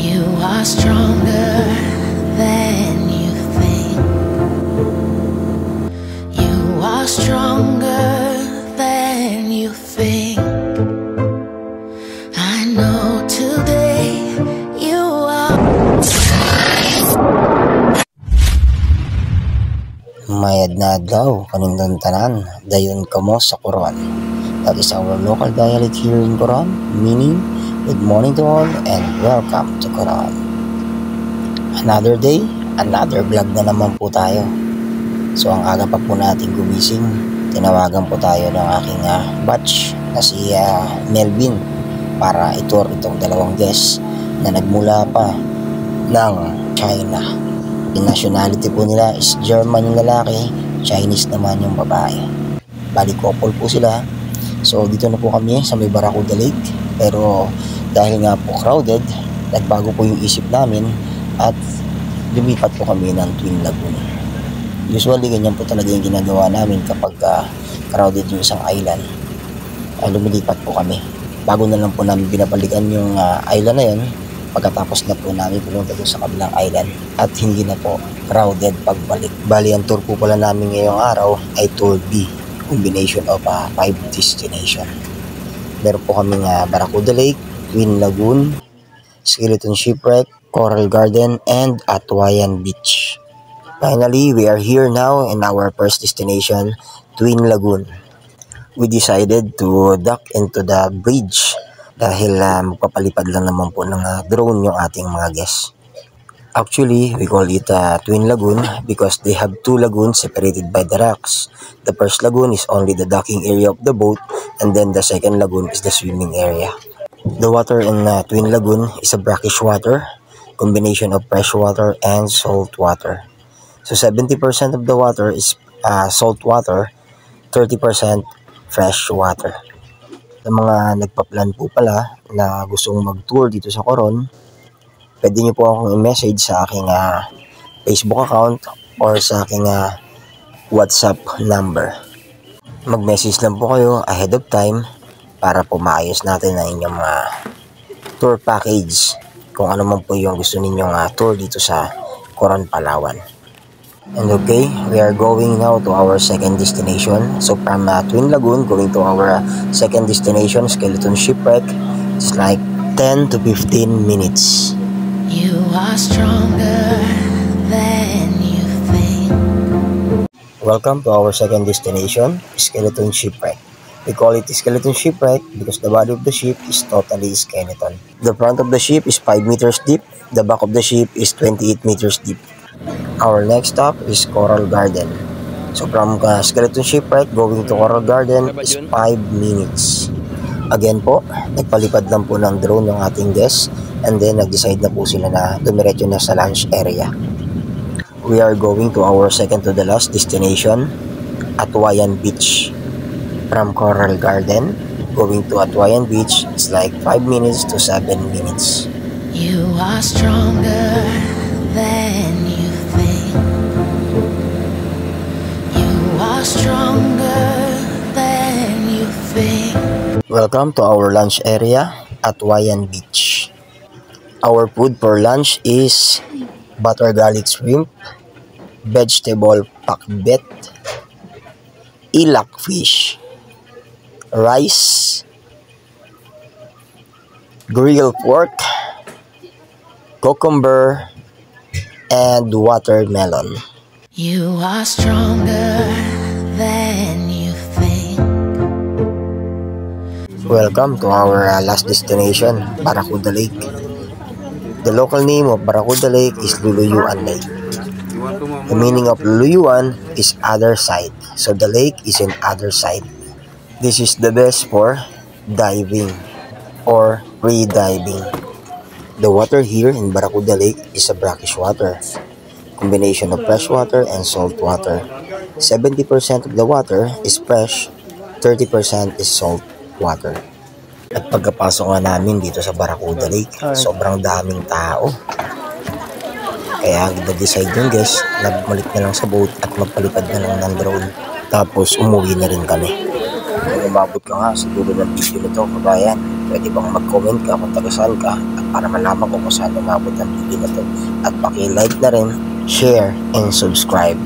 You are stronger than you think. You are stronger than you think. I know today you are. Mayad na adlaw kanindang tanan, dayon kamo sa Quran. That is our local dialect here in Quran, meaning good morning to all and welcome to Quran. Another day, another vlog na naman po tayo. So ang aga pa po natin gumising, tinawagan po tayo ng aking batch na si Melvin para itour itong dalawang guests na nagmula pa ng China. Yung nationality po nila is German yung lalaki, Chinese naman yung babae. Bali couple po sila. So dito na po kami sa may Barracuda Lake. Pero dahil nga po crowded, nagbago po yung isip namin at lumipat po kami ng Twin Lagoon. Usually ganyan po talaga yung ginagawa namin kapag crowded yung isang island. Lumilipat po kami. Bago na lang po namin binabalikan yung island na yun, pagkatapos na po namin pumunta doon sa kabilang island at hindi na po crowded pagbalik. Bali, ang tour po pala namin ngayong araw ay Tour B, combination of 5 destination. Meron po kaming Barracuda Lake, Twin Lagoon, Skeleton Shipwreck, Coral Garden, and Atuayan Beach. Finally, we are here now in our first destination, Twin Lagoon. We decided to duck into the bridge dahil magpapalipad lang naman po ng drone yung ating mga guests. Actually, we call it Twin Lagoon because they have two lagoons separated by the rocks. The first lagoon is only the docking area of the boat, and then the second lagoon is the swimming area. The water in Twin Lagoon is a brackish water, combination of fresh water and salt water. So 70% of the water is salt water, 30% fresh water. Sa mga nagpa-plan po pala na gustong mag-tour dito sa Coron, pwede nyo po akong i-message sa aking Facebook account or sa aking WhatsApp number. Mag-message lang po kayo ahead of time para po maayos natin ang inyong tour package kung ano man po yung gusto ninyong tour dito sa Coron, Palawan. And okay, we are going now to our second destination. So from Twin Lagoon, going to our second destination, Skeleton Shipwreck, it's like 10 to 15 minutes. You are stronger than you think. Welcome to our second destination, Skeleton Shipwreck. We call it Skeleton Shipwreck because the body of the ship is totally skeleton. The front of the ship is 5 meters deep. The back of the ship is 28 meters deep. Our next stop is Coral Garden. So from Skeleton Shipwreck going to Coral Garden is 5 minutes. Again po, nagpalipad lang po ng drone ng ating guests and then nag-decide na po sila na dumiretso na sa lunch area. We are going to our second to the last destination, Atuayan Beach. From Coral Garden, going to Atuayan Beach, it's like 5 minutes to 7 minutes. You are stronger than you think. You are stronger than you think. Welcome to our lunch area, Atuayan Beach. Our food for lunch is butter garlic shrimp, vegetable pakbet, ilak fish, rice, grilled pork, cucumber, and watermelon. You are stronger than you think. Welcome to our last destination, Barracuda Lake. The local name of Barracuda Lake is Luluyuan Lake. The meaning of Luluyuan is other side. So the lake is in other side. This is the best for diving or free-diving. The water here in Barracuda Lake is a brackish water, combination of fresh water and salt water. 70% of the water is fresh, 30% is salt water. At pagkapasok nga namin dito sa Barracuda Lake, sobrang daming tao. Kaya nag-decide yung guys na bumalik na lang sa boat at magpalipad na lang ng drone. Tapos umuwi na rin kami. Kung umabot ka nga sa dulo ng video nito, kabayan, pwede bang mag-comment ka kung taga saan ka at para malaman ko kung saan umabot ang video na to. At paki-like na rin, share, and subscribe